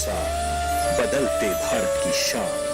साथ बदलते भारत की शान।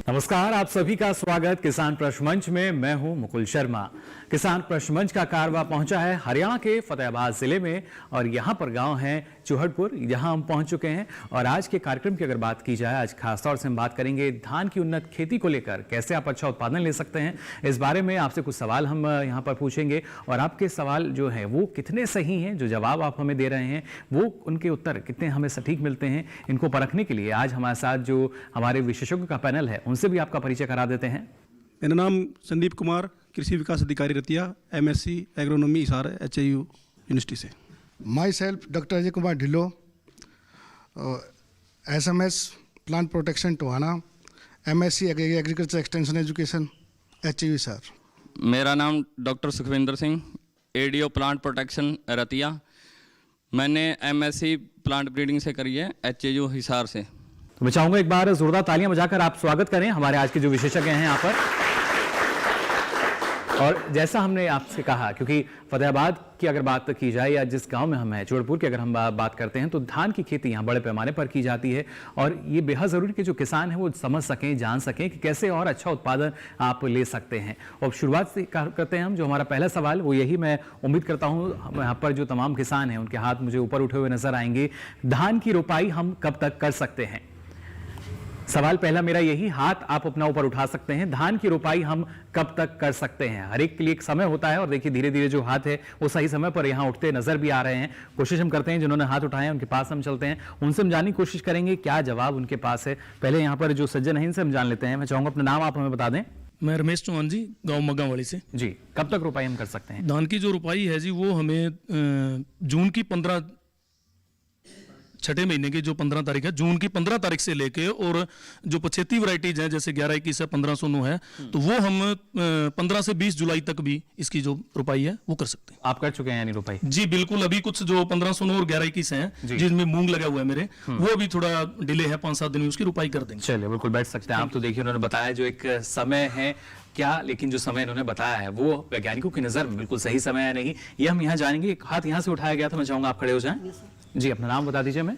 नमस्कार, आप सभी का स्वागत किसान प्रश्न मंच में। मैं हूं मुकुल शर्मा। किसान प्रश्न मंच का कारवा पहुंचा है हरियाणा के फतेहाबाद जिले में और यहां पर गांव है चूहड़पुर, यहां हम पहुंच चुके हैं। और आज के कार्यक्रम की अगर बात की जाए, आज खासतौर से हम बात करेंगे धान की उन्नत खेती को लेकर, कैसे आप अच्छा उत्पादन ले सकते हैं। इस बारे में आपसे कुछ सवाल हम यहाँ पर पूछेंगे और आपके सवाल जो है वो कितने सही हैं, जो जवाब आप हमें दे रहे हैं वो उनके उत्तर कितने हमें सटीक मिलते हैं, इनको परखने के लिए आज हमारे साथ जो हमारे विशेषज्ञों का पैनल है उनसे भी आपका परिचय करा देते हैं। मेरा नाम संदीप कुमार, कृषि विकास अधिकारी Ratia, MSc agronomy Hisar, HIU university से। Myself doctor Ajay Kumar Dhillon, SMS plant protection Tohana, MSc agriculture extension education, HIU Hisar. मेरा नाम doctor Sukhvinder Singh, ADO plant protection Ratia. मैंने MSc प्लांट ब्रीडिंग से करी है, HIU हिसार से। तो मैं चाहूंगा एक बार जोरदार तालियां बजाकर आप स्वागत करें हमारे आज के जो विशेषज्ञ हैं यहाँ पर। और जैसा हमने आपसे कहा, क्योंकि फतेहाबाद की अगर बात की जाए या जिस गांव में हम हैं चूहड़पुर की अगर हम बात करते हैं, तो धान की खेती यहाँ बड़े पैमाने पर की जाती है और ये बेहद ज़रूरी कि जो किसान हैं वो समझ सकें, जान सकें कि कैसे और अच्छा उत्पादन आप ले सकते हैं। और शुरुआत से करते हैं हम, जो हमारा पहला सवाल वो यही, मैं उम्मीद करता हूँ यहाँ पर जो तमाम किसान हैं उनके हाथ मुझे ऊपर उठे हुए नजर आएंगे। धान की रोपाई हम कब तक कर सकते हैं? सवाल पहला मेरा यही, हाथ आप अपना ऊपर उठा सकते हैं। धान की रोपाई हम कब तक कर सकते हैं? हर एक के लिए एक समय होता है और देखिए धीरे धीरे जो हाथ है वो सही समय पर यहाँ उठते नजर भी आ रहे हैं। कोशिश हम करते हैं जिन्होंने हाथ उठाए हैं उनके पास हम चलते हैं, उनसे हम जानने की कोशिश करेंगे क्या जवाब उनके पास है। पहले यहाँ पर जो सज्जन है इनसे हम जान लेते हैं। मैं चाहूंगा अपना नाम आप हमें बता दें। मैं रमेश चौहान जी, गांव मग्गावाली से। जी, कब तक रोपाई हम कर सकते हैं? धान की जो रोपाई है जी वो हमें जून की 15 छठे महीने की जो 15 तारीख है, जून की 15 तारीख से लेके, और जो पछेती वैरायटीज हैं जैसे 1121 है, 1509 है, तो वो हम 15 से 20 जुलाई तक भी इसकी जो रोपाई है वो कर सकते हैं। आप कर चुके हैं यानी रोपाई? जी बिल्कुल। अभी कुछ जो 1509 और 1121 हैं जिनमें मूंग लगा हुआ है मेरे, वो अभी थोड़ा डिले है, 5-7 दिन में उसकी रोपाई कर देंगे। चलिए बिल्कुल बैठ सकते हैं आप। तो देखिए उन्होंने बताया जो एक समय है क्या, लेकिन जो समय इन्होंने बताया है वो वैज्ञानिकों की नजर में बिल्कुल सही समय है नहीं, ये हम यहाँ जानेंगे। एक हाथ यहाँ से उठाया गया था, मैं चाहूंगा आप खड़े हो जाएं। जी, अपना नाम बता दीजिए। मैं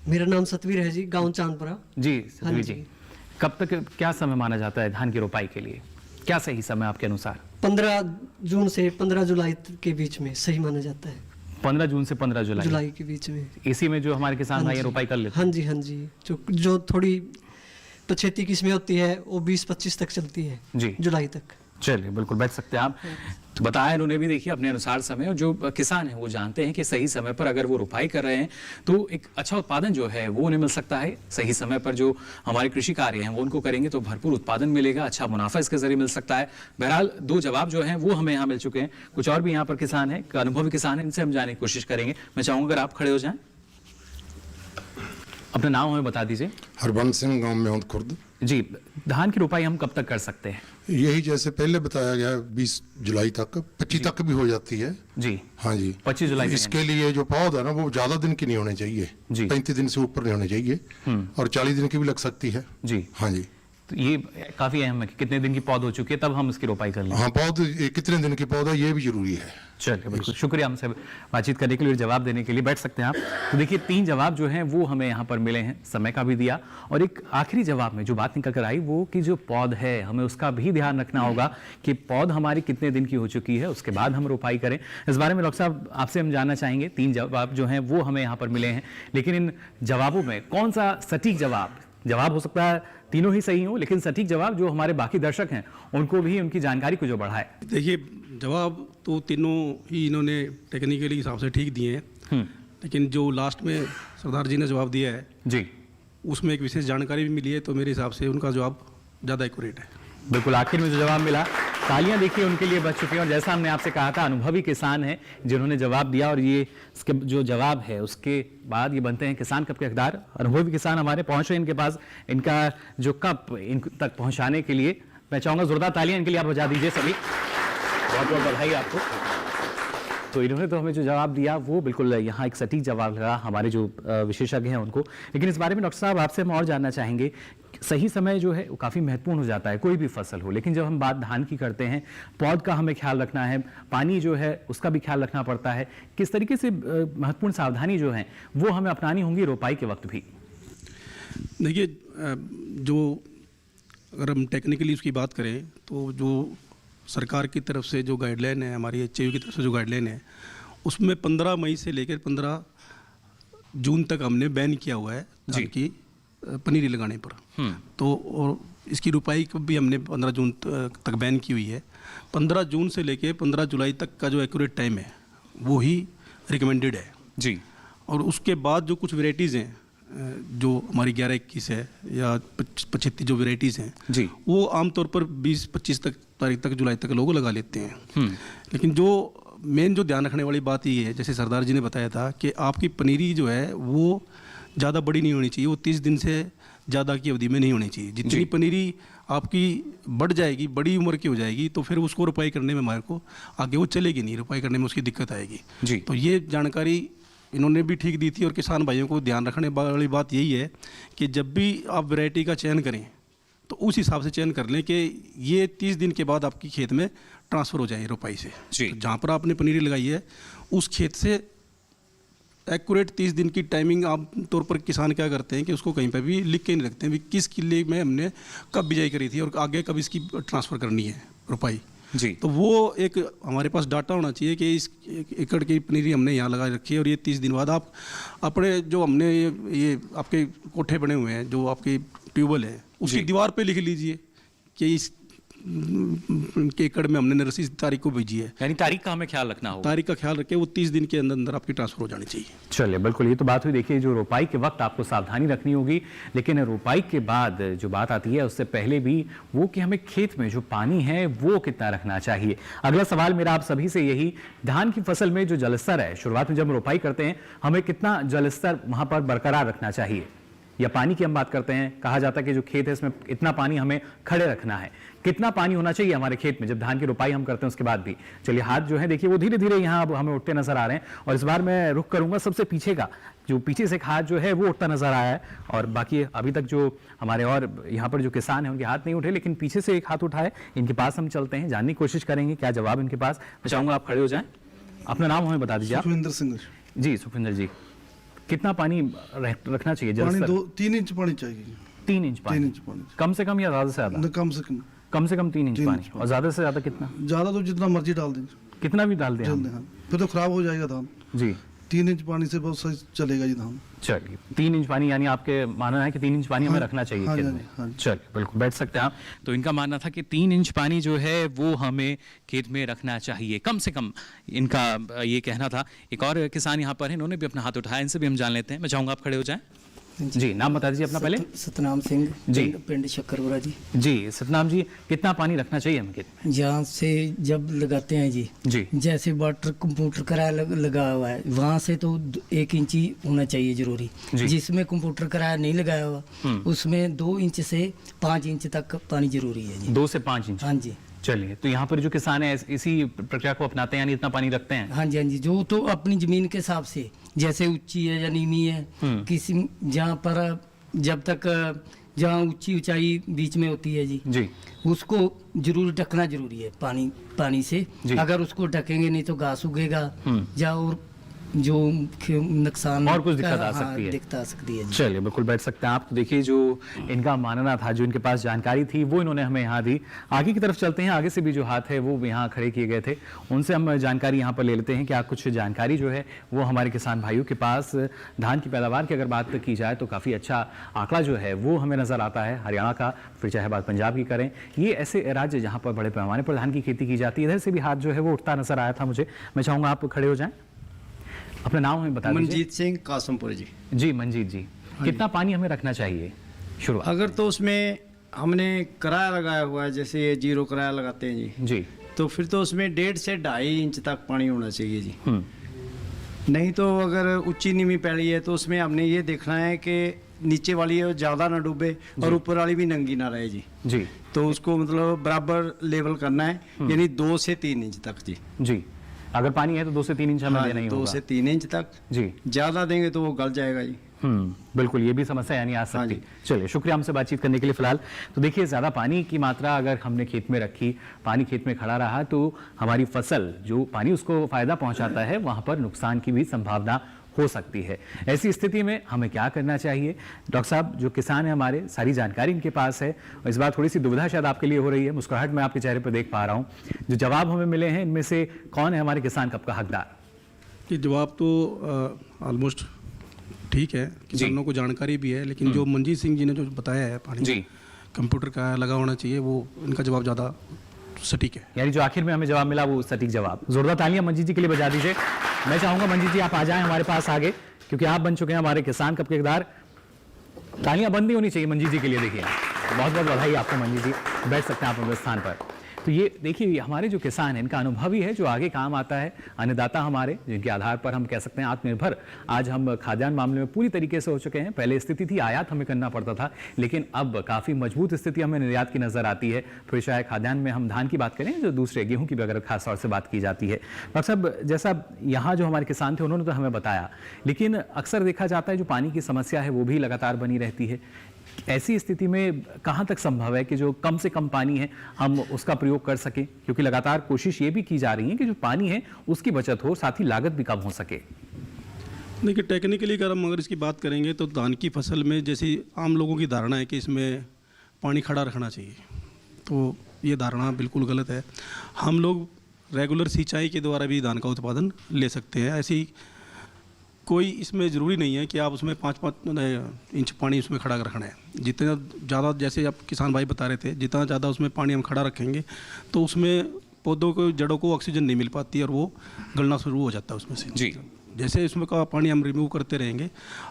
मेरा नाम सतवीर है जी, गांव चांदपुरा। जी सतवीर जी, कब तक क्या समय माना जाता है धान की रोपाई के लिए? क्या सही समय आपके अनुसार? 15 जून से 15 जुलाई के बीच में सही माना जाता है। 15 जून से 15 जुलाई के बीच में इसी में जो हमारे किसान भाई रोपाई कर लेते हैं। हाँ जी, हाँ जी। जो थोड़ी पछेती किस्में होती है वो 20-25 तक चलती है जी, जुलाई तक। चलिए बिल्कुल बैठ सकते हैं आप। तो बताया इन्होंने भी, देखिए अपने अनुसार समय, और जो किसान हैं वो जानते हैं कि सही समय पर अगर वो रोपाई कर रहे हैं तो एक अच्छा उत्पादन जो है वो उन्हें मिल सकता है। सही समय पर जो हमारे कृषि कार्य हैं वो उनको करेंगे तो भरपूर उत्पादन मिलेगा, अच्छा मुनाफा इसके जरिए मिल सकता है। बहरहाल 2 जवाब जो हैं वो हमें यहाँ मिल चुके हैं। कुछ और भी यहाँ पर किसान हैं, अनुभवी किसान हैं, इनसे हम जानने की कोशिश करेंगे। मैं चाहूँगा अगर आप खड़े हो जाएं, अपना नाम हमें बता दीजिए। हरबंस सिंह, गांव में खुर्द। जी, धान की रोपाई हम कब तक कर सकते हैं? यही जैसे पहले बताया गया 20 जुलाई तक, 25 तक भी हो जाती है जी। हाँ जी, 25 जुलाई। इसके लिए जो पौधा है ना वो ज्यादा दिन की नहीं होने चाहिए, 35 दिन से ऊपर नहीं होने चाहिए, और 40 दिन की भी लग सकती है जी। हाँ जी, तो ये काफी अहम है कि कितने दिन की पौध हो चुकी है तब हम इसकी रोपाई कर लें। हाँ, पौध कितने दिन की पौधा ये भी जरूरी है। चलिए बिल्कुल, शुक्रिया हमसे बातचीत करने के लिए, जवाब देने के लिए। बैठ सकते हैं आप। तो देखिए 3 जवाब जो हैं वो हमें यहाँ पर मिले हैं, समय का भी दिया, और एक आखिरी जवाब में जो बात निकल कर आई वो कि जो पौध है हमें उसका भी ध्यान रखना होगा कि पौध हमारी कितने दिन की हो चुकी है, उसके बाद हम रोपाई करें। इस बारे में डॉक्टर साहब आपसे हम जानना चाहेंगे। 3 जवाब जो हैं वो हमें यहाँ पर मिले हैं, लेकिन इन जवाबों में कौन सा सटीक जवाब हो सकता है? तीनों ही सही हो, लेकिन सटीक जवाब जो हमारे बाकी दर्शक हैं उनको भी उनकी जानकारी को जो बढ़ाए। देखिए जवाब तो तीनों ही इन्होंने टेक्निकली हिसाब से ठीक दिए हैं, लेकिन जो लास्ट में सरदार जी ने जवाब दिया है जी, उसमें एक विशेष जानकारी भी मिली है, तो मेरे हिसाब से उनका जवाब ज़्यादा एक्यूरेट है। बिल्कुल, आखिर में जो जवाब मिला तालियां देखिए उनके लिए बच चुकी हैं। और जैसा हमने आपसे कहा था, अनुभवी किसान हैं जिन्होंने जवाब दिया, और ये इसके जो जवाब है उसके बाद ये बनते हैं किसान कप के हकदार। अनुभवी किसान हमारे पहुंच रहे हैं इनके पास, इनका जो कप इन तक पहुंचाने के लिए मैं चाहूंगा जोरदार तालियां इनके लिए आप बजा दीजिए सभी। बहुत बहुत बधाई आपको। तो इन्होंने तो हमें जो जवाब दिया वो बिल्कुल यहाँ एक सटीक जवाब लगा हमारे जो विशेषज्ञ हैं उनको। लेकिन इस बारे में डॉक्टर साहब आपसे हम और जानना चाहेंगे, सही समय जो है वो काफ़ी महत्वपूर्ण हो जाता है, कोई भी फसल हो। लेकिन जब हम बात धान की करते हैं, पौध का हमें ख्याल रखना है, पानी जो है उसका भी ख्याल रखना पड़ता है। किस तरीके से महत्वपूर्ण सावधानी जो है वो हमें अपनानी होंगी रोपाई के वक्त भी? देखिए, जो अगर हम टेक्निकली उसकी बात करें तो जो सरकार की तरफ से जो गाइडलाइन है, हमारी एचएयू की तरफ से जो गाइडलाइन है, उसमें 15 मई से लेकर 15 जून तक हमने बैन किया हुआ है धान की पनीरी लगाने पर। तो और इसकी रुपाई को भी हमने 15 जून तक बैन की हुई है। 15 जून से लेकर 15 जुलाई तक का जो एक्यूरेट टाइम है वो ही रिकमेंडेड है जी। और उसके बाद जो कुछ वेराइटीज़ हैं, जो हमारी 11-21 है या 35 जो वेराइटीज़ हैं जी, वो आमतौर पर 20-25 तारीख तक, जुलाई तक लोग लगा लेते हैं। लेकिन जो मेन जो ध्यान रखने वाली बात ये है, जैसे सरदार जी ने बताया था कि आपकी पनीरी जो है वो ज़्यादा बड़ी नहीं होनी चाहिए, वो 30 दिन से ज़्यादा की अवधि में नहीं होनी चाहिए। जितनी पनीरी आपकी बढ़ जाएगी, बड़ी उम्र की हो जाएगी, तो फिर उसको रुपाई करने में हमारे को आगे वो चलेगी नहीं, रुपाई करने में उसकी दिक्कत आएगी जी। तो ये जानकारी इन्होंने भी ठीक दी थी। और किसान भाइयों को ध्यान रखने वाली बात यही है कि जब भी आप वैरायटी का चयन करें तो उस हिसाब से चयन कर लें कि ये 30 दिन के बाद आपकी खेत में ट्रांसफ़र हो जाए रुपाई से। तो जहाँ पर आपने पनीरी लगाई है उस खेत से एक्यूरेट 30 दिन की टाइमिंग आमतौर पर किसान क्या करते हैं कि उसको कहीं पर भी लिख के नहीं रखते हैं भी किस किले में हमने कब बिजाई करी थी और आगे कब इसकी ट्रांसफ़र करनी है रुपाई जी। तो वो एक हमारे पास डाटा होना चाहिए कि इस एकड़ की पनीरी हमने यहाँ लगा रखी है और ये 30 दिन बाद आप अपने जो हमने ये आपके कोठे बने हुए हैं, जो आपकी ट्यूबवेल है, उसकी दीवार पे लिख लीजिए कि इस के एकड़ में हमने नरसी तारीख को भेजी है। यानी तारीख का हमें ख्याल रखना होगा। तारीख का ख्याल रखें, वो 30 दिन के अंदर अंदर आपकी ट्रांसफर हो जानी चाहिए। चलिए, बिल्कुल, ये तो बात हुई। देखिए, जो रोपाई के वक्त आपको सावधानी रखनी होगी, लेकिन रोपाई के बाद जो बात आती है उससे पहले भी वो कि हमें खेत में जो पानी है वो कितना रखना चाहिए। अगला सवाल मेरा आप सभी से यही, धान की फसल में जो जलस्तर है, शुरुआत में जब हम रोपाई करते हैं हमें कितना जलस्तर वहां पर बरकरार रखना चाहिए? या पानी की हम बात करते हैं, कहा जाता है कि जो खेत है इसमें इतना पानी हमें खड़े रखना है। कितना पानी होना चाहिए हमारे खेत में जब धान की रोपाई हम करते हैं उसके बाद भी? चलिए, हाथ जो है देखिए वो धीरे धीरे यहाँ अब हमें उठते नजर आ रहे हैं। और इस बार मैं रुख करूंगा सबसे पीछे का, जो पीछे से एक हाथ जो है वो उठता नजर आया है। और बाकी अभी तक जो हमारे और यहाँ पर जो किसान है उनके हाथ नहीं उठे, लेकिन पीछे से एक हाथ उठा है। इनके पास हम चलते हैं, जानने की कोशिश करेंगे क्या जवाब इनके पास। मैं चाहूंगा आप खड़े हो जाएं, अपना नाम हमें बता दीजिए। सुखविंदर सिंह जी। सुखविंदर जी, कितना पानी रखना चाहिए? पानी 3 इंच पानी चाहिए। 3 इंच पानी? 3 इंच पानी कम से कम या ज्यादा से ज्यादा? कम से कम 3 इंच पानी। और ज्यादा से ज्यादा कितना? ज्यादा तो जितना मर्जी डाल दें, कितना भी डाल दें हम? फिर तो खराब हो जाएगा धान जी। 3 इंच पानी से बहुत सही चलेगा जी धान। चलिए, 3 इंच पानी, यानी आपके मानना है कि 3 इंच पानी हमें रखना चाहिए खेत में। चलिए, बिल्कुल बैठ सकते हैं आप। तो इनका मानना था कि 3 इंच पानी जो है वो हमें खेत में रखना चाहिए कम से कम, इनका ये कहना था। एक और किसान यहाँ पर है, इन्होंने भी अपना हाथ उठाया, इनसे भी हम जान लेते हैं। मैं चाहूंगा आप खड़े हो जाएं। जी, नाम बता दीजिए अपना पहले। सतनाम सिंह जी, पिंड शक्करपुरा जी। जी सतनाम जी, कितना पानी रखना चाहिए हम खेत में? जहाँ से जब लगाते हैं जी, जैसे वाटर कंप्यूटर किराया लगा हुआ है वहाँ से तो 1 इंच ही होना चाहिए जरूरी। जिसमें कंप्यूटर किराया नहीं लगाया हुआ उसमें 2 इंच से 5 इंच तक पानी जरूरी है जी। 2 से 5 इंच? हाँ जी। चलिए, तो यहाँ पर जो किसान है इसी प्रक्रिया को अपनाते हैं, यानी इतना पानी रखते हैं? हाँ जी, हाँ जी। जो तो अपनी जमीन के हिसाब से, जैसे ऊंची है या नीमी है, किसी जहाँ पर जब तक जहाँ ऊंची ऊंचाई बीच में होती है जी, उसको जरूर ढकना जरूरी है पानी से। अगर उसको ढकेंगे नहीं तो घास उगेगा या और जो नुकसान और कुछ दिक्कत आ सकती है। दिक्कत आ सकती है। चलिए, बिल्कुल बैठ सकते हैं आप। तो देखिए, जो इनका मानना था, जो इनके पास जानकारी थी वो इन्होंने हमें यहाँ दी। आगे की तरफ चलते हैं, आगे से भी जो हाथ है वो यहाँ खड़े किए गए थे, उनसे हम जानकारी यहाँ पर ले लेते हैं। क्या कुछ जानकारी जो है वो हमारे किसान भाइयों के पास धान की पैदावार की अगर बात की जाए तो काफ़ी अच्छा आंकड़ा जो है वो हमें नज़र आता है। हरियाणा का, फिर चाहे बात पंजाब की करें, ये ऐसे राज्य जहाँ पर बड़े पैमाने पर धान की खेती की जाती है। इधर से भी हाथ जो है वो उठता नजर आया था मुझे। मैं चाहूँगा आप खड़े हो जाएं, अपना नाम हमें बता दीजिए। मनजीत सिंह कासमपुर जी। जी, मनजीत जी, कितना पानी हमें रखना चाहिए शुरुआत? अगर तो उसमें हमने किराया लगाया हुआ है, जैसे ये 0 किराया लगाते हैं जी जी, तो फिर तो उसमें 1.5 से 2.5 इंच तक पानी होना चाहिए जी। नहीं तो अगर ऊंची नीवी पैली है तो उसमें हमने ये देखना है कि नीचे वाली है ज़्यादा ना डूबे और ऊपर वाली भी नंगी ना रहे जी। जी, तो उसको मतलब बराबर लेवल करना है, यानी 2 से 3 इंच तक जी। जी, अगर पानी है तो 2 से 3 इंच हमें देना ही 2 होगा। से 3 इंच तक जी, ज़्यादा देंगे तो वो गल जाएगा जी। बिल्कुल, ये भी समस्या यानी आ सकती। जी। चलिए, शुक्रिया हमसे बातचीत करने के लिए। फिलहाल तो देखिए, ज़्यादा पानी की मात्रा अगर हमने खेत में रखी, पानी खेत में खड़ा रहा, तो हमारी फसल जो पानी उसको फायदा पहुंचाता है वहां पर नुकसान की भी संभावना हो सकती है। ऐसी स्थिति में हमें क्या करना चाहिए? डॉक्टर साहब, जो किसान है हमारे, सारी जानकारी इनके पास है और इस बार थोड़ी सी दुविधा शायद आपके लिए हो रही है। मुस्कुराहट मैं आपके चेहरे पर देख पा रहा हूँ। जो जवाब हमें मिले हैं, इनमें से कौन है हमारे किसान कप का हकदार? ये जवाब तो ऑलमोस्ट ठीक है, किसानों को जानकारी भी है, लेकिन जो मंजीत सिंह जी ने जो बताया है पानी जी, कंप्यूटर का लगा होना चाहिए, वो इनका जवाब ज़्यादा सटीक है। यानी जो आखिर में हमें जवाब मिला वो सटीक जवाब। जोरदार तालियां मंजीत जी के लिए बजा दीजिए। मैं चाहूंगा मंजीत जी आप आ जाएं हमारे पास आगे, क्योंकि आप बन चुके हैं हमारे किसान कप के हकदार। तालियां बंद नहीं होनी चाहिए मंजीत जी के लिए। देखिए, बहुत बहुत बधाई आपको मंजीत जी, बैठ सकते हैं आप अपने स्थान पर। तो ये देखिए, हमारे जो किसान हैं इनका अनुभव ही है जो आगे काम आता है। अन्नदाता हमारे, जिनके आधार पर हम कह सकते हैं आत्मनिर्भर आज हम खाद्यान्न मामले में पूरी तरीके से हो चुके हैं। पहले स्थिति थी आयात हमें करना पड़ता था, लेकिन अब काफ़ी मजबूत स्थिति हमें निर्यात की नजर आती है। फिर चाहे खाद्यान्न में हम धान की बात करें, जो दूसरे गेहूं की भी अगर खास तौर से बात की जाती है। डॉक्टर साहब, जैसा यहाँ जो हमारे किसान थे उन्होंने तो हमें बताया, लेकिन अक्सर देखा जाता है जो पानी की समस्या है वो भी लगातार बनी रहती है। ऐसी स्थिति में कहाँ तक संभव है कि जो कम से कम पानी है हम उसका प्रयोग कर सकें? क्योंकि लगातार कोशिश ये भी की जा रही है कि जो पानी है उसकी बचत हो, साथ ही लागत भी कम हो सके। देखिए, टेक्निकली अगर हम इसकी बात करेंगे तो धान की फसल में जैसी आम लोगों की धारणा है कि इसमें पानी खड़ा रखना चाहिए, तो ये धारणा बिल्कुल गलत है। हम लोग रेगुलर सिंचाई के द्वारा भी धान का उत्पादन ले सकते हैं। ऐसी कोई इसमें ज़रूरी नहीं है कि आप उसमें 5-5 इंच पानी उसमें खड़ा रखना है। जितना ज़्यादा, जैसे आप किसान भाई बता रहे थे, जितना ज़्यादा उसमें पानी हम खड़ा रखेंगे तो उसमें पौधों को, जड़ों को ऑक्सीजन नहीं मिल पाती और वो गलना शुरू हो जाता है उसमें से। जी, जैसे इसमें का पानी हम रिमूव करते रहेंगे,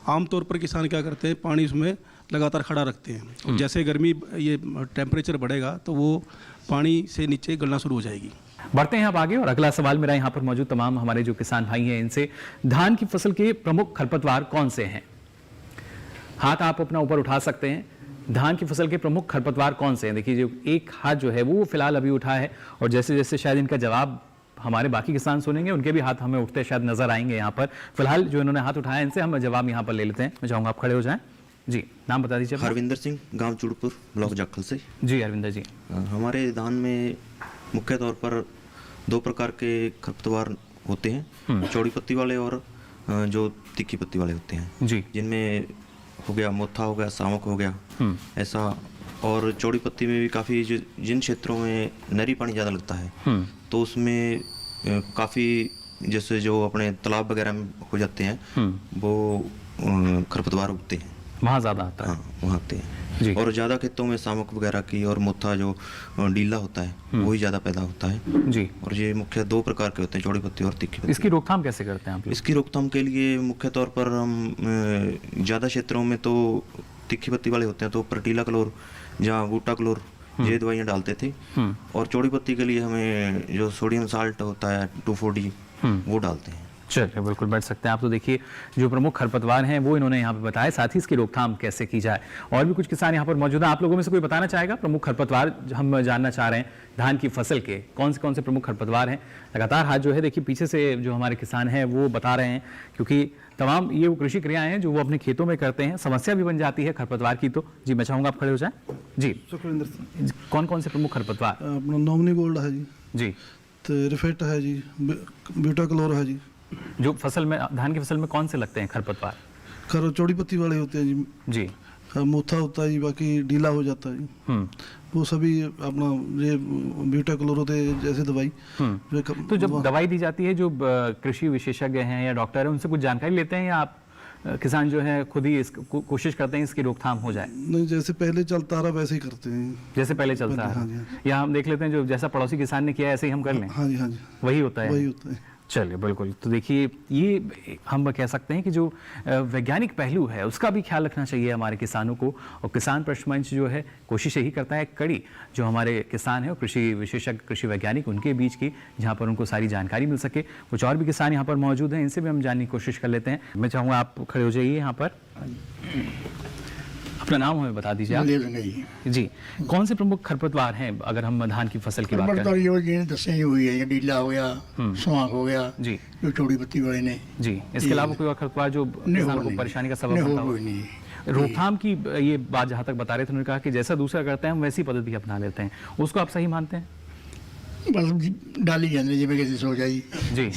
आमतौर पर किसान क्या करते हैं, पानी उसमें लगातार खड़ा रखते हैं। और जैसे गर्मी, ये टेम्परेचर बढ़ेगा तो वो पानी से नीचे गलना शुरू हो जाएगी। बढ़ते हैं अब आगे और अगला सवाल मेरा यहाँ पर मौजूद तमाम हमारे जो किसान भाई हैं इनसे, धान की फसल के प्रमुख खरपतवार कौन से हैं? हाथ आप अपना ऊपर उठा सकते हैं। धान की फसल के प्रमुख खरपतवार कौन से हैं? देखिए, जो एक हाथ जो है वो फिलहाल अभी उठा है और जैसे जैसे शायद इनका जवाब हमारे बाकी किसान सुनेंगे उनके भी हाथ हमें उठते शायद नजर आएंगे। यहाँ पर फिलहाल जो इन्होंने हाथ उठाया इनसे हम जवाब यहाँ पर ले लेते हैं। मैं चाहूँगा आप खड़े हो जाएं। जी, नाम बता दीजिए। हरविंदर सिंह, गांव चुड़पुर, ब्लॉक जाखल से। जी हरविंदर जी, हमारे धान में मुख्य तौर पर 2 प्रकार के खरपतवार होते हैं, चौड़ी पत्ती वाले और जो तीखी पत्ती वाले होते हैं जी, जिनमें हो गया मोथा, हो गया सामक, हो गया ऐसा। और चौड़ी पत्ती में भी काफ़ी जिन क्षेत्रों में नहरी पानी ज़्यादा लगता है तो उसमें काफ़ी, जैसे जो अपने तालाब वगैरह में हो जाते हैं वो खरपतवार उगते हैं, वहाँ ज़्यादा आता है। हाँ, वहाँ आते हैं जी। और ज़्यादा खेतों में सामक वगैरह की और मोथा जो डीला होता है वही ज़्यादा पैदा होता है जी। और ये मुख्य 2 प्रकार के होते हैं, चौड़ी पत्ती और तीखी पत्ती। इसकी रोकथाम कैसे करते हैं आप? इसकी रोकथाम के लिए मुख्य तौर पर हम ज़्यादा क्षेत्रों में तो तीखी पत्ती वाले होते हैं तो पर्टीला क्लोर या बूटा क्लोर ये दवाइयाँ डालते थे, और चौड़ी पत्ती के लिए हमें जो सोडियम साल्ट होता है 2,4-D वो डालते हैं। चलिए, बिल्कुल बैठ सकते हैं आप। तो देखिए, जो प्रमुख खरपतवार हैं वो इन्होंने यहाँ पे बताया, साथ ही इसकी रोकथाम कैसे की जाए। और भी कुछ किसान यहाँ पर मौजूद हैं। आप लोगों में से कोई बताना चाहेगा प्रमुख खरपतवार? हम जानना चाह रहे हैं धान की फसल के कौन से प्रमुख खरपतवार हैं। लगातार हाथ जो है देखिए पीछे से जो हमारे किसान हैं वो बता रहे हैं, क्योंकि तमाम ये वो कृषि क्रियाएं हैं जो वो अपने खेतों में करते हैं। समस्या भी बन जाती है खरपतवार की। तो जी, मैं चाहूँगा आप खड़े हो जाएं। जी, सुखविंदर सिंह। कौन से प्रमुख खरपतवार? अपना नॉमिनी गोल्ड है जी, जी, तो रिफेट है जी, ब्यूटा क्लोर है जी। जो फसल में, धान की फसल में कौन से लगते हैं खरपतवार? चौड़ी पत्ती वाले होते हैं जी। जी, मोथा होता है जी, बाकी डीला हो जाता है वो सभी अपना ये ब्यूटा क्लोर होते हैं जैसे दवाई। तो जब दवाई दी जाती है, जो कृषि विशेषज्ञ हैं या डॉक्टर हैं उनसे कुछ जानकारी लेते हैं या आप किसान जो है खुद ही कोशिश करते हैं इसकी रोकथाम हो जाए? नहीं, जैसे पहले चलता रहा वैसे ही करते हैं, जैसे पहले चलता है। हाँ जी, या हम देख लेते हैं जो जैसा पड़ोसी किसान ने किया ऐसे ही हम कर लें? हाँ जी, हाँ जी, वही होता है। वही होता है। चलिए बिल्कुल। तो देखिए ये हम कह सकते हैं कि जो वैज्ञानिक पहलू है उसका भी ख्याल रखना चाहिए हमारे किसानों को, और किसान प्रश्न मंच जो है कोशिश यही करता है कड़ी जो हमारे किसान हैं और कृषि विशेषज्ञ कृषि वैज्ञानिक उनके बीच की, जहाँ पर उनको सारी जानकारी मिल सके। कुछ और भी किसान यहाँ पर मौजूद हैं, इनसे भी हम जानने की कोशिश कर लेते हैं। मैं चाहूँगा आप खड़े हो जाइए यहाँ पर, अपना नाम हमें बता दीजिए आप। जी, कौन से प्रमुख खरपतवार हैं अगर हम धान की फसल की बात करें? ये दसे हुई है, ये डीला हो गया, सुहाग हो गया जी, जो चौड़ी पत्ती वाले ने जी। इसके अलावा कोई और खरपतवार जो किसानों को परेशानी का सबब बनता हो? रोकथाम की ये बात जहाँ तक बता रहे थे, उन्होंने कहा कि जैसा दूसरा करते हैं हम वैसी पद्धति अपना लेते हैं, उसको आप सही मानते हैं? बस डाली जाने जी कैसे सो जाई जी।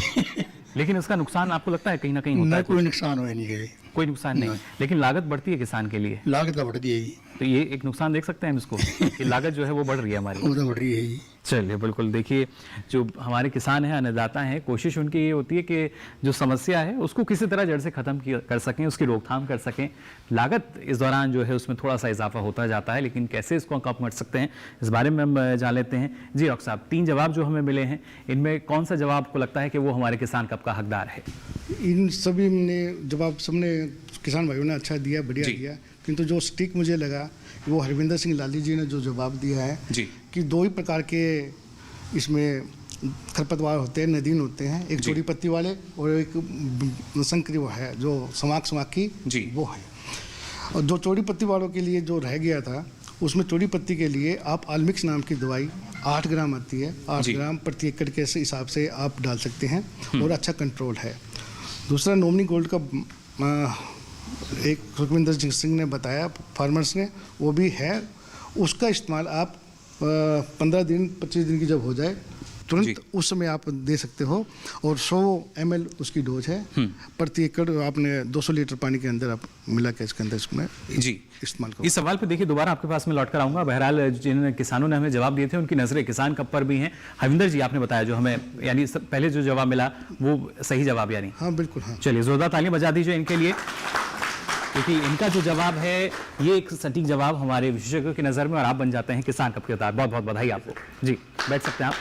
लेकिन इसका नुकसान आपको लगता है कहीं ना कहीं होता है? कोई नुकसान हुआ नहीं, कोई नुकसान नहीं, लेकिन लागत बढ़ती है किसान के लिए। लागत तो बढ़ती है, तो ये एक नुकसान देख सकते हैं हम इसको कि लागत जो है वो बढ़ रही है हमारी। वो तो बढ़ रही है। चलिए बिल्कुल। देखिए जो हमारे किसान हैं, अन्नदाता हैं, कोशिश उनकी ये होती है कि जो समस्या है उसको किसी तरह जड़ से ख़त्म कर सकें, उसकी रोकथाम कर सकें। लागत इस दौरान जो है उसमें थोड़ा सा इजाफा होता जाता है, लेकिन कैसे इसको कम कर सकते हैं इस बारे में हम जान लेते हैं। जी डॉक्टर साहब, 3 जवाब जो हमें मिले हैं, इनमें कौन सा जवाब आपको लगता है कि वो हमारे किसान कब का हकदार है? इन सभी ने जवाब सबने किसान भाइयों ने अच्छा दिया, बढ़िया दिया, किंतु जो स्टिक मुझे लगा वो हरविंदर सिंह लाली जी ने जो जवाब दिया है जी, कि 2 ही प्रकार के इसमें खरपतवार होते हैं, नदीन होते हैं, एक चौड़ी पत्ती वाले और एक संकरी वो है जो समाकी जी वो है। और जो चौड़ी पत्ती वालों के लिए जो रह गया था, उसमें चौड़ी पत्ती के लिए आप आलमिक्स नाम की दवाई 8 ग्राम आती है, 8 ग्राम प्रति एकड़ के हिसाब से आप डाल सकते हैं और अच्छा कंट्रोल है। दूसरा नोमनी गोल्ड का एक सुखविंदर सिंह ने बताया फार्मर्स ने, वो भी है, उसका इस्तेमाल आप 15 दिन 25 दिन की जब हो जाए तुरंत उस समय आप दे सकते हो, और 100 ml उसकी डोज है प्रति एकड़। आपने 200 लीटर पानी के अंदर आप मिला के इसके अंदर इसमें जी इस्तेमाल करो। इस सवाल पे देखिए दोबारा आपके पास में लौट कर आऊंगा। बहरहाल जिन किसानों ने हमें जवाब दिए थे उनकी नजरें किसान कब पर भी हैं। हरविंदर जी, आपने बताया जो हमें यानी पहले जो जवाब मिला वो सही जवाब यानी? हाँ बिल्कुल, हाँ। चलिए जोरदार तालियां बजा दीजिए इनके लिए, क्योंकि इनका जो जवाब है ये एक सटीक जवाब हमारे विशेषज्ञों की नज़र में, और आप बन जाते हैं किसान कब के हकदार। बहुत बहुत बधाई आपको। जी बैठ सकते हैं आप।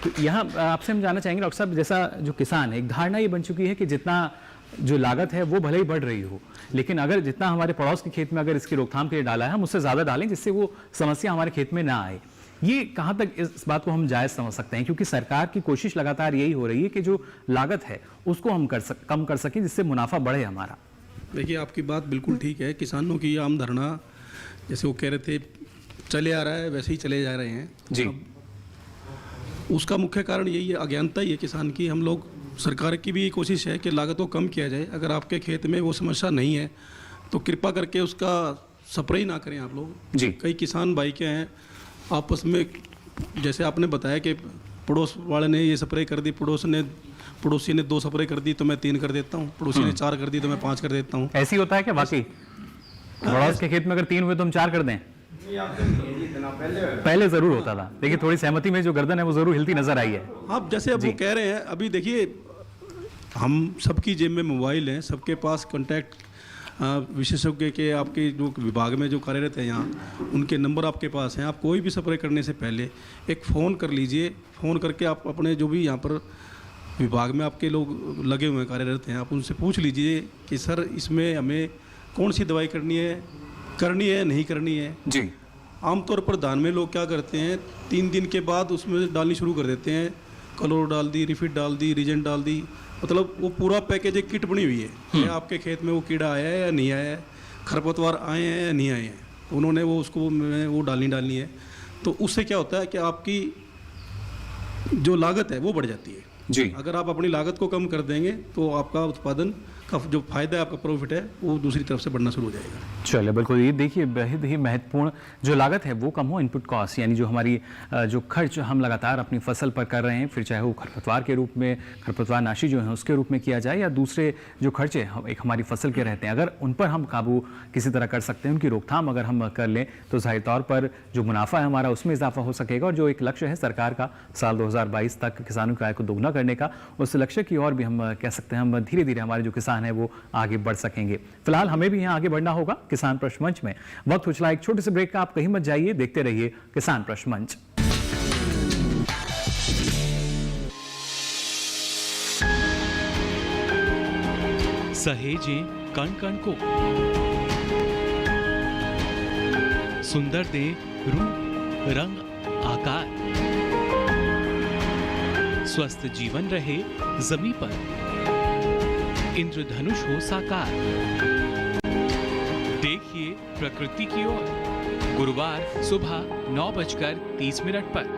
तो यहाँ आपसे हम जानना चाहेंगे डॉक्टर साहब, जैसा जो किसान है, एक धारणा ये बन चुकी है कि जितना जो लागत है वो भले ही बढ़ रही हो, लेकिन अगर जितना हमारे पड़ोस के खेत में अगर इसकी रोकथाम के लिए डाला है, हम उससे ज़्यादा डालें जिससे वो समस्या हमारे खेत में ना आए। ये कहाँ तक इस बात को हम जायज़ समझ सकते हैं? क्योंकि सरकार की कोशिश लगातार यही हो रही है कि जो लागत है उसको हम कम कर सकें जिससे मुनाफा बढ़े हमारा। देखिए आपकी बात बिल्कुल ठीक है। किसानों की आम धारणा, जैसे वो कह रहे थे चले आ रहा है वैसे ही चले जा रहे हैं जी। उसका मुख्य कारण यही है, अज्ञानता ही है किसान की। हम लोग, सरकार की भी कोशिश है कि लागत को कम किया जाए। अगर आपके खेत में वो समस्या नहीं है तो कृपा करके उसका स्प्रे ही ना करें आप लोग जी। कई किसान भाई क्या हैं आपस में, जैसे आपने बताया कि पड़ोस वाले ने ये स्प्रे कर दी, पड़ोसी ने 2 स्प्रे कर दी तो मैं 3 कर देता हूँ, पड़ोसी ने 4 कर दी तो मैं 5 कर देता हूँ। ऐसी होता है क्या वाकई? पड़ोस के खेत में अगर 3 हुए तो हम 4 कर दें? पहले जरूर होता था, देखिए थोड़ी सहमति में जो गर्दन है वो जरूर हिलती नजर आई है। आप जैसे अब वो कह रहे हैं, अभी देखिए हम सबकी जेब में मोबाइल हैं, सबके पास कॉन्टैक्ट विशेषज्ञ के आपके जो विभाग में जो कार्यरत हैं यहाँ, उनके नंबर आपके पास हैं। आप कोई भी स्प्रे करने से पहले एक फ़ोन कर लीजिए। फ़ोन करके आप अपने जो भी यहाँ पर विभाग में आपके लोग लगे हुए हैं, कार्यरत हैं, आप उनसे पूछ लीजिए कि सर इसमें हमें कौन सी दवाई करनी है नहीं करनी है जी। आमतौर पर धान में लोग क्या करते हैं, 3 दिन के बाद उसमें डालनी शुरू कर देते हैं। कलोर डाल दी, रिफिट डाल दी, रीजेंट डाल दी, मतलब वो पूरा पैकेज एक किट बनी हुई है कि आपके खेत में वो कीड़ा आया है या नहीं आया है, खरपतवार आए हैं या नहीं आए हैं, उन्होंने वो उसको वो डालनी है। तो उससे क्या होता है कि आपकी जो लागत है वो बढ़ जाती है जी। अगर आप अपनी लागत को कम कर देंगे तो आपका उत्पादन का जो फायदा है, आपका प्रॉफिट है, वो दूसरी तरफ से बढ़ना शुरू हो जाएगा। चलिए बिल्कुल, ये देखिए बेहद ही महत्वपूर्ण जो लागत है वो कम हो, इनपुट कॉस्ट यानी जो हमारी जो खर्च हम लगातार अपनी फसल पर कर रहे हैं, फिर चाहे वो खरपतवार के रूप में, खरपतवार नाशी जो है उसके रूप में किया जाए, या दूसरे जो खर्चे एक हमारी फसल के रहते हैं, अगर उन पर हम काबू किसी तरह कर सकते हैं, उनकी रोकथाम अगर हम कर लें तो जाहिर तौर पर जो मुनाफा है हमारा उसमें इजाफा हो सकेगा। और जो एक लक्ष्य है सरकार का साल 2022 तक किसानों की आय को दोगुना करने का, उस लक्ष्य की और भी हम कह सकते हैं हम धीरे धीरे हमारे जो किसान हैं वो आगे बढ़ सकेंगे। फिलहाल हमें भी यहाँ आगे बढ़ना होगा किसान प्रश्न मंच में। वक्त हो चला एक छोटे से ब्रेक का, आप कहीं मत जाइए, देखते रहिए किसान प्रश्न मंच। सहेजें कण कण को, सुंदर दे रूप रंग आकार, स्वस्थ जीवन रहे जमी पर, इंद्रधनुष हो साकार। देखिए प्रकृति की ओर, गुरुवार सुबह 9:30 पर।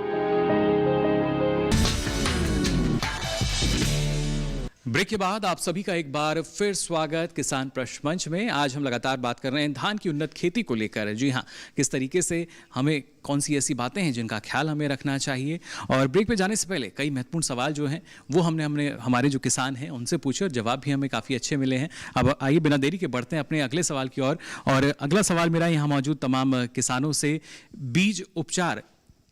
ब्रेक के बाद आप सभी का एक बार फिर स्वागत किसान प्रश्न मंच में। आज हम लगातार बात कर रहे हैं धान की उन्नत खेती को लेकर। जी हाँ, किस तरीके से हमें कौन सी ऐसी बातें हैं जिनका ख्याल हमें रखना चाहिए। और ब्रेक पे जाने से पहले कई महत्वपूर्ण सवाल जो हैं वो हमने हमारे जो किसान हैं उनसे पूछे और जवाब भी हमें काफ़ी अच्छे मिले हैं। अब आइए बिना देरी के बढ़ते हैं अपने अगले सवाल की ओर। और अगला सवाल मेरा यहाँ मौजूद तमाम किसानों से, बीज उपचार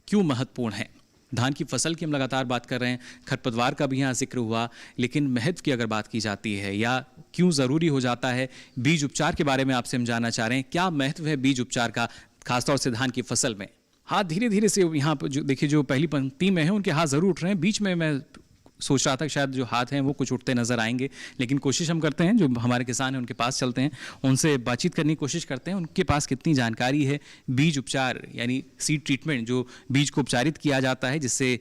क्यों महत्वपूर्ण है। धान की फसल की हम लगातार बात कर रहे हैं, खरपतवार का भी यहाँ जिक्र हुआ, लेकिन महत्व की अगर बात की जाती है या क्यों ज़रूरी हो जाता है, बीज उपचार के बारे में आपसे हम जानना चाह रहे हैं। क्या महत्व है बीज उपचार का, खासतौर से धान की फसल में। हाथ धीरे धीरे से यहाँ पर जो देखिए, जो पहली पंक्ति में है उनके हाथ ज़रूर उठ रहे हैं। बीच में मैं सोच रहा था कि शायद जो हाथ हैं वो कुछ उठते नज़र आएंगे, लेकिन कोशिश हम करते हैं, जो हमारे किसान हैं उनके पास चलते हैं, उनसे बातचीत करने की कोशिश करते हैं, उनके पास कितनी जानकारी है बीज उपचार यानी सीड ट्रीटमेंट, जो बीज को उपचारित किया जाता है जिससे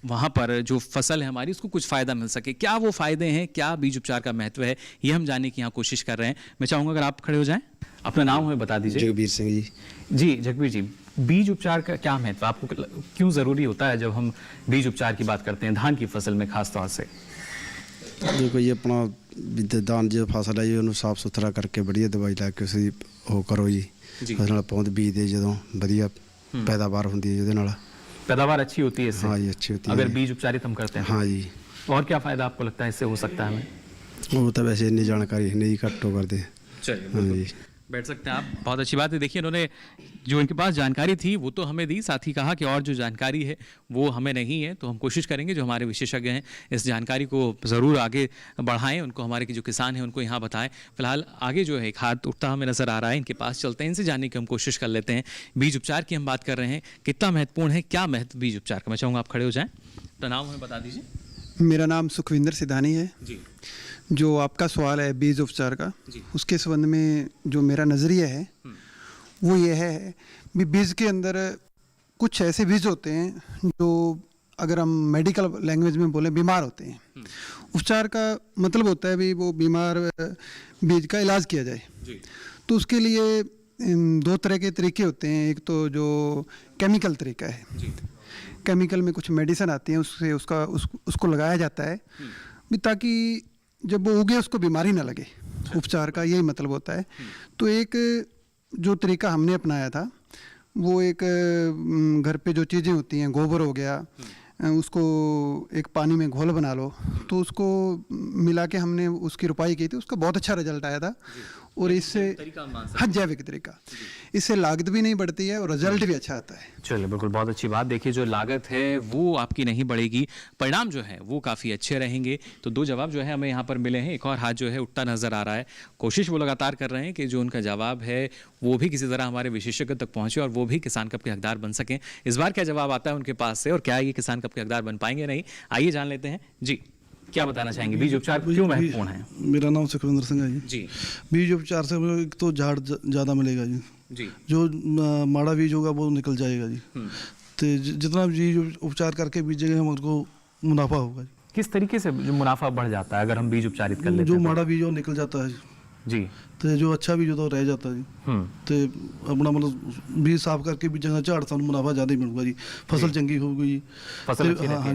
वहाँ पर जो फसल है हमारी उसको कुछ फ़ायदा मिल सके। क्या वो फ़ायदे हैं, क्या बीज उपचार का महत्व है, ये हम जानने की यहाँ कोशिश कर रहे हैं। मैं चाहूँगा अगर आप खड़े हो जाएं, अपना नाम हमें बता दीजिए। जगबीर सिंह जी। जी जगबीर जी, बीज उपचार का क्या महत्व, आपको क्यों ज़रूरी होता है जब हम बीज उपचार की बात करते हैं धान की फसल में खास तौर से। देखो ये अपना धान जो फसल है जी उन्हें साफ सुथरा करके बढ़िया दवाई ला के उसी वो करो जी, फसल ਨਾਲ ਪੌਂਦ ਬੀਜਦੇ ਜਦੋਂ ਵਧੀਆ पैदावार होती है ਜਿਹਦੇ ਨਾਲ पैदावार अच्छी होती है इससे। हाँ जी अच्छी होती है अगर बीज उपचारित हम करते हैं। हाँ जी। और क्या फ़ायदा आपको लगता है इससे हो सकता है हमें। वो तो वैसे इतनी जानकारी नहीं घट्टो करते। चलिए हाँ जी, बैठ सकते हैं आप, बहुत अच्छी बात है। देखिए इन्होंने जो इनके पास जानकारी थी वो तो हमें दी, साथ ही कहा कि और जो जानकारी है वो हमें नहीं है, तो हम कोशिश करेंगे जो हमारे विशेषज्ञ हैं इस जानकारी को ज़रूर आगे बढ़ाएं, उनको हमारे जो किसान हैं उनको यहाँ बताएं। फिलहाल आगे जो है एक हाथ उठता हमें नज़र आ रहा है, इनके पास चलते हैं, इनसे जानने की हम कोशिश कर लेते हैं। बीज उपचार की हम बात कर रहे हैं, कितना महत्वपूर्ण है, क्या महत्व बीज उपचार का। मैं चाहूँगा आप खड़े हो जाएँ, तो नाम हमें बता दीजिए। मेरा नाम सुखविंदर सिधानी है जी। जो आपका सवाल है बीज उपचार का, उसके संबंध में जो मेरा नज़रिया है वो ये है भी बीज के अंदर कुछ ऐसे बीज होते हैं जो अगर हम मेडिकल लैंग्वेज में बोलें बीमार होते हैं। उपचार का मतलब होता है भी वो बीमार बीज का इलाज किया जाए। तो उसके लिए दो तरह के तरीके होते हैं। एक तो जो केमिकल तरीका है, केमिकल में कुछ मेडिसिन आती हैं, उससे उसको लगाया जाता है भी ताकि जब वो उगे उसको बीमारी ना लगे। उपचार का यही मतलब होता है। तो एक जो तरीका हमने अपनाया था वो एक घर पे जो चीज़ें होती हैं, गोबर हो गया, उसको एक पानी में घोल बना लो, तो उसको मिला के हमने उसकी रुपाई की थी, उसका बहुत अच्छा रिजल्ट आया था। और इससे हाँ जैविक तरीका, इससे लागत भी नहीं बढ़ती है और रिजल्ट भी अच्छा आता है। चलिए बिल्कुल, बहुत अच्छी बात। देखिए जो लागत है वो आपकी नहीं बढ़ेगी, परिणाम जो है वो काफ़ी अच्छे रहेंगे। तो दो जवाब जो है हमें यहाँ पर मिले हैं। एक और हाथ जो है उठता नज़र आ रहा है, कोशिश वो लगातार कर रहे हैं कि जो उनका जवाब है वो भी किसी तरह हमारे विशेषज्ञ तक पहुँचे और वो भी किसान कप के हकदार बन सकें। इस बार क्या जवाब आता है उनके पास से और क्या ये किसान कप के हकदार बन पाएंगे नहीं, आइए जान लेते हैं। जी क्या बताना चाहेंगे, बीज उपचार क्यों महत्वपूर्ण है। मेरा नाम सुखविंदर सिंह है जी। बीज उपचार से एक तो झाड़ ज़्यादा मिलेगा जी, जो माड़ा बीज होगा वो निकल जाएगा जी। तो जितना बीज उपचार करके बीजेंगे हमको मुनाफा होगा। किस तरीके से जो मुनाफा बढ़ जाता है अगर हम बीज उपचारित कर लेते हैं? जो माड़ा बीज वो निकल जाता है जी, तो जो अच्छा बीज होता है रह जाता है जी। तो अपना मतलब बीज साफ करके बीजेंगे झाड़ सानू मुनाफा ज़्यादा ही मिलूगा जी, फसल चंगी होगी। हाँ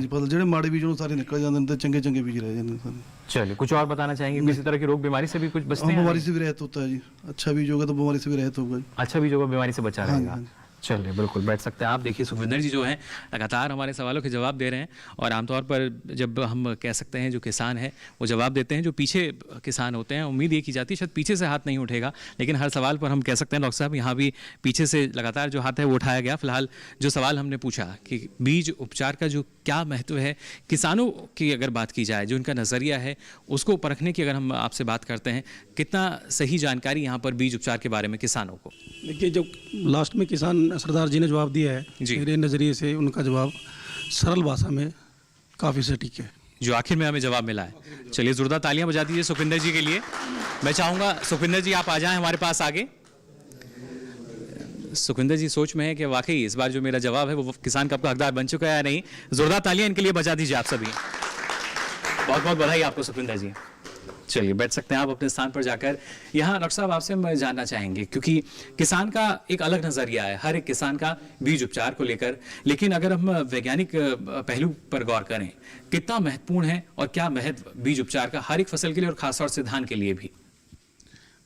जी, फसल जेडे माड़े बीज सारे निकल जाते हैं, चंगे चंगे बीज रह जाते हैं सारे। चलिए कुछ और बताना चाहेंगे, किसी तरह की रोग बीमारी से भी कुछ बचते हैं? बीमारी से भी रहत होता है जी, अच्छा बीज होगा तो बीमारी से भी रहत होगा। अच्छा बीज होगा बीमारी से बचा रहेगा। चलिए बिल्कुल बैठ सकते हैं आप। देखिए सुखविंदर जी जो हैं लगातार हमारे सवालों के जवाब दे रहे हैं और आमतौर पर जब हम कह सकते हैं जो किसान है वो जवाब देते हैं, जो पीछे किसान होते हैं उम्मीद ये की जाती है शायद पीछे से हाथ नहीं उठेगा, लेकिन हर सवाल पर हम कह सकते हैं डॉक्टर साहब यहाँ भी पीछे से लगातार जो हाथ है वो उठाया गया। फिलहाल जो सवाल हमने पूछा कि बीज उपचार का जो क्या महत्व है किसानों की अगर बात की जाए, जो उनका नज़रिया है उसको परखने की अगर हम आपसे बात करते हैं, कितना सही जानकारी यहाँ पर बीज उपचार के बारे में किसानों को? देखिए जो लास्ट में किसान सरदार जी ने जवाब दिया है, मेरे नज़रिए से उनका जवाब सरल भाषा में काफ़ी सटीक है। जो आखिर में हमें जवाब मिला है। चलिए जोरदार तालियां बजा दीजिए सुखविंदर जी के लिए। मैं चाहूंगा सुखविंदर जी आप आ जाएं हमारे पास आगे। सुखविंदर जी सोच में है कि वाकई इस बार जो मेरा जवाब है वो किसान कप का हकदार बन चुका है या नहीं। जोरदार तालियां इनके लिए बजा दीजिए आप सभी। बहुत बहुत बधाई आपको सुखविंदर जी। चलिए बैठ सकते हैं आप अपने स्थान पर जाकर। यहाँ डॉक्टर साहब आपसे हम जानना चाहेंगे, क्योंकि किसान का एक अलग नजरिया है, हर एक किसान का बीज उपचार को लेकर, लेकिन अगर हम वैज्ञानिक पहलू पर गौर करें, कितना महत्वपूर्ण है और क्या महत्व बीज उपचार का हर एक फसल के लिए और खासतौर से धान के लिए भी?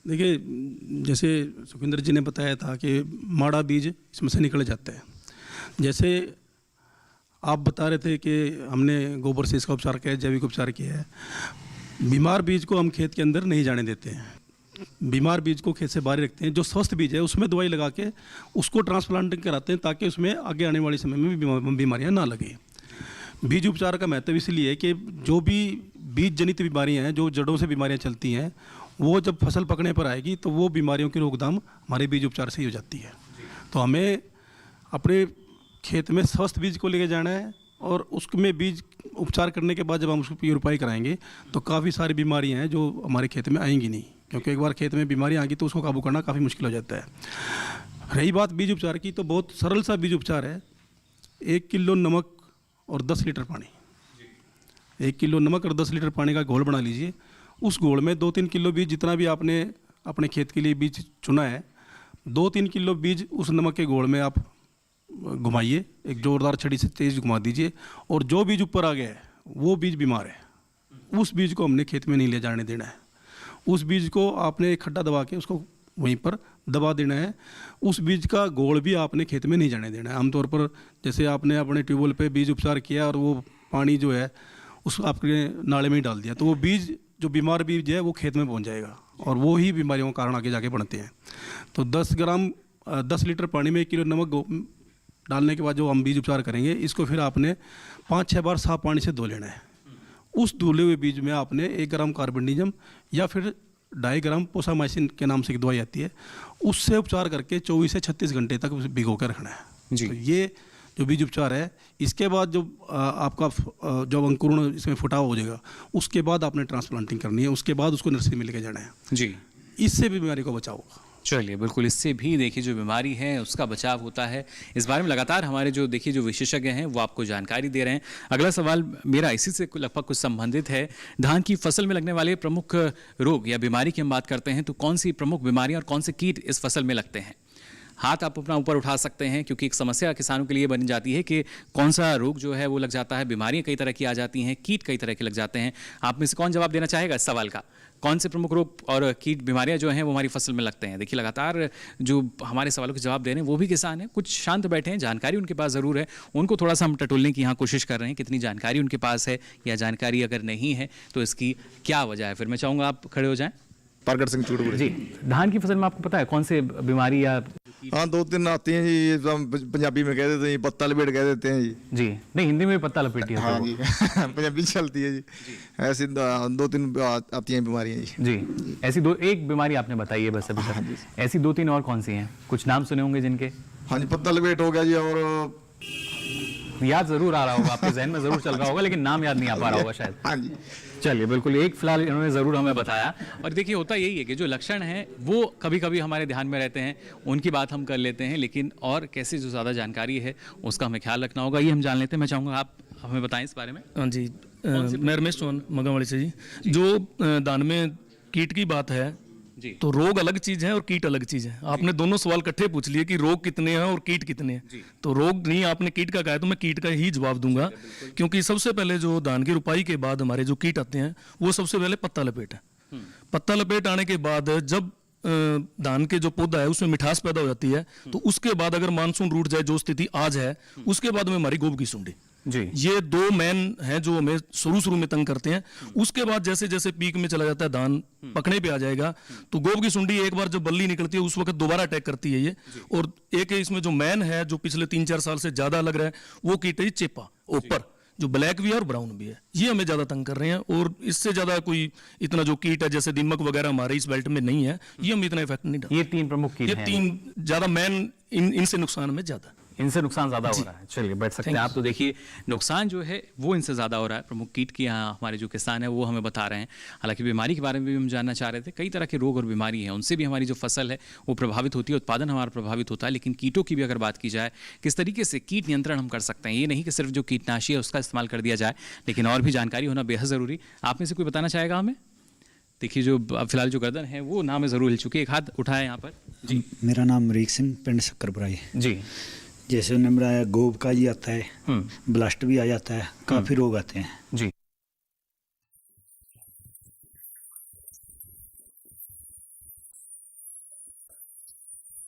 देखिए, जैसे सुखविंदर जी ने बताया था कि माड़ा बीज इसमें से निकल जाता है। जैसे आप बता रहे थे कि हमने गोबर से इसका उपचार किया है, जैविक उपचार किया है। बीमार बीज को हम खेत के अंदर नहीं जाने देते हैं, बीमार बीज को खेत से बाहर रखते हैं। जो स्वस्थ बीज है उसमें दवाई लगा के उसको ट्रांसप्लांटिंग कराते हैं, ताकि उसमें आगे आने वाले समय में बीमारियां ना लगे। बीज उपचार का महत्व इसलिए है कि जो भी बीज जनित बीमारियां हैं, जो जड़ों से बीमारियां चलती हैं, वो जब फसल पकने पर आएगी तो वो बीमारियों की रोकथाम हमारे बीज उपचार से ही हो जाती है। तो हमें अपने खेत में स्वस्थ बीज को लेके जाना है, और उसमें बीज उपचार करने के बाद जब हम उसको प्यूरिफाई कराएंगे तो काफ़ी सारी बीमारियां हैं जो हमारे खेत में आएंगी नहीं, क्योंकि एक बार खेत में बीमारी आ गई तो उसको काबू करना काफ़ी मुश्किल हो जाता है। रही बात बीज उपचार की, तो बहुत सरल सा बीज उपचार है। 1 किलो नमक और 10 लीटर पानी, 1 किलो नमक और 10 लीटर पानी का घोल बना लीजिए। उस घोल में 2-3 किलो बीज, जितना भी आपने अपने खेत के लिए बीज चुना है, 2-3 किलो बीज उस नमक के घोल में आप घुमाइए, एक जोरदार छड़ी से तेज घुमा दीजिए, और जो बीज ऊपर आ गया है वो बीज बीमार है, उस बीज को हमने खेत में नहीं ले जाने देना है। उस बीज को आपने एक खड्डा दबा के उसको वहीं पर दबा देना है। उस बीज का घोल भी आपने खेत में नहीं जाने देना है। आमतौर पर जैसे आपने अपने ट्यूबवेल पे बीज उपचार किया और वो पानी जो है उस आपके नाले में ही डाल दिया, तो वो बीज, जो बीमार बीज है, वो खेत में पहुंच जाएगा, और वो ही बीमारियों का कारण आगे जाके बनते हैं। तो 10 लीटर पानी में 1 किलो नमक डालने के बाद जो हम बीज उपचार करेंगे, इसको फिर आपने 5-6 बार साफ पानी से धो लेना है। उस धुले हुए बीज में आपने 1 ग्राम कार्बेंडिजम या फिर 2.5 ग्राम पोसामाइसिन के नाम से एक दवाई आती है, उससे उपचार करके 24 से 36 घंटे तक भिगो कर रखना है जी। तो ये जो बीज उपचार है, इसके बाद जो आपका जब अंकुरण इसमें फुटाव हो जाएगा, उसके बाद आपने ट्रांसप्लांटिंग करनी है, उसके बाद उसको नर्सरी में लेके जाना है जी। इससे भी बीमारी को बचाव होगा। चलिए बिल्कुल, इससे भी देखिए जो बीमारी है उसका बचाव होता है। इस बारे में लगातार हमारे जो देखिए जो विशेषज्ञ हैं वो आपको जानकारी दे रहे हैं। अगला सवाल मेरा इसी से लगभग कुछ संबंधित है। धान की फसल में लगने वाले प्रमुख रोग या बीमारी की हम बात करते हैं तो कौन सी प्रमुख बीमारियां और कौन से कीट इस फसल में लगते हैं? हाथ आप अपना ऊपर उठा सकते हैं, क्योंकि एक समस्या किसानों के लिए बन जाती है कि कौन सा रोग जो है वो लग जाता है। बीमारियां कई तरह की आ जाती हैं, कीट कई तरह के लग जाते हैं। आप में से कौन जवाब देना चाहेगा इस सवाल का? कौन से प्रमुख रोग और कीट बीमारियां जो हैं वो हमारी फसल में लगते हैं? देखिए लगातार जो हमारे सवालों के जवाब दे रहे हैं वो भी किसान हैं, कुछ शांत बैठे हैं, जानकारी उनके पास ज़रूर है, उनको थोड़ा सा हम टटोलने की यहाँ कोशिश कर रहे हैं, कितनी जानकारी उनके पास है या जानकारी अगर नहीं है तो इसकी क्या वजह है। फिर मैं चाहूँगा आप खड़े हो जाएँ। प्रगट सिंह चूड़पुर जी, धान की फसल में आपको पता है कौन से बीमारी या? हाँ, 2-3 आती हैं जी, पंजाबी में कह देते हैं, पत्ता लपेट कह देते हैं जी। नहीं, हिंदी में पत्ता लपेटी है। हाँ जी, पंजाबी चलती है जी। ऐसी 2-3 आती हैं बीमारियाँ जी। ऐसी एक बीमारी आपने बताई है बस अभी तक, ऐसी 2-3 और कौन सी हैं? कुछ नाम सुने होंगे जिनके? हाँ जी, पत्ता लपेट हो गया जी, और याद जरूर आ रहा होगा, आपके जहन में जरूर चल रहा होगा, लेकिन नाम याद नहीं आ पा रहा होगा शायद। हाँ जी। चलिए बिल्कुल, एक फिलहाल इन्होंने ज़रूर हमें बताया। और देखिए होता यही है कि जो लक्षण हैं वो कभी कभी हमारे ध्यान में रहते हैं, उनकी बात हम कर लेते हैं, लेकिन और कैसे जो ज़्यादा जानकारी है उसका हमें ख्याल रखना होगा, ये हम जान लेते हैं। मैं चाहूँगा आप हमें बताएं इस बारे में। हाँ जी, मैं रमेश चौहान मगावाड़ी से जी। जो दान में कीट की बात है तो रोग अलग चीज है और कीट अलग चीज है। आपने दोनों सवाल इकट्ठे पूछ लिए कि रोग कितने हैं और कीट कितने हैं, तो रोग नहीं, आपने कीट का कहा है तो मैं कीट का ही जवाब दूंगा, क्योंकि सबसे पहले जो धान की रुपाई के बाद हमारे जो कीट आते हैं वो सबसे पहले पत्ता लपेट है। पत्ता लपेट आने के बाद जब धान के जो पौधा है उसमें मिठास पैदा हो जाती है, तो उसके बाद अगर मानसून रूठ जाए, जो स्थिति आज है, उसके बाद में हमारी गोब की सुंडी जी, ये 2 मेन हैं जो हमें शुरू में तंग करते हैं। उसके बाद जैसे जैसे पीक में चला जाता है, धान पकने पे आ जाएगा, तो गोब की सुंडी एक बार जब बल्ली निकलती है उस वक्त दोबारा अटैक करती है ये। और एक इसमें जो मेन है जो पिछले 3-4 साल से ज्यादा लग रहा है वो कीट है चेपा, ऊपर जो ब्लैक भी है और ब्राउन भी है, ये हमें ज्यादा तंग कर रहे हैं। और इससे ज्यादा कोई इतना जो कीट है जैसे दीमक वगैरह हमारे इस बेल्ट में नहीं है, ये हम इतना इफेक्ट नहीं डालते। ये 3 प्रमुख कीट हैं, ये 3 ज्यादा मेन, इनसे नुकसान में ज्यादा। इनसे नुकसान ज्यादा हो रहा है। चलिए बैठ सकते हैं आप। तो देखिए नुकसान जो है वो इनसे ज्यादा हो रहा है। प्रमुख कीट की यहाँ हमारे जो किसान है वो हमें बता रहे हैं। हालांकि बीमारी के बारे में भी हम जानना चाह रहे थे। कई तरह के रोग और बीमारी हैं, उनसे भी हमारी जो फसल है वो प्रभावित होती है, उत्पादन हमारा प्रभावित होता है। लेकिन कीटों की भी अगर बात की जाए, किस तरीके से कीट नियंत्रण हम कर सकते हैं, ये नहीं कि सिर्फ जो कीटनाशी है उसका इस्तेमाल कर दिया जाए, लेकिन और भी जानकारी होना बेहद ज़रूरी। आप में से कोई बताना चाहेगा हमें? देखिए जो अब फिलहाल जो गर्दन है वो नाम है ज़रूर हिल चुकी है। एक हाथ उठाए यहाँ पर जी। मेरा नाम अमरीक सिंह, पिंड शक्करपुराई जी। जैसे उन्हें गोब का जी आता है, ब्लास्ट भी आ जाता है, काफ़ी रोग आते हैं जी।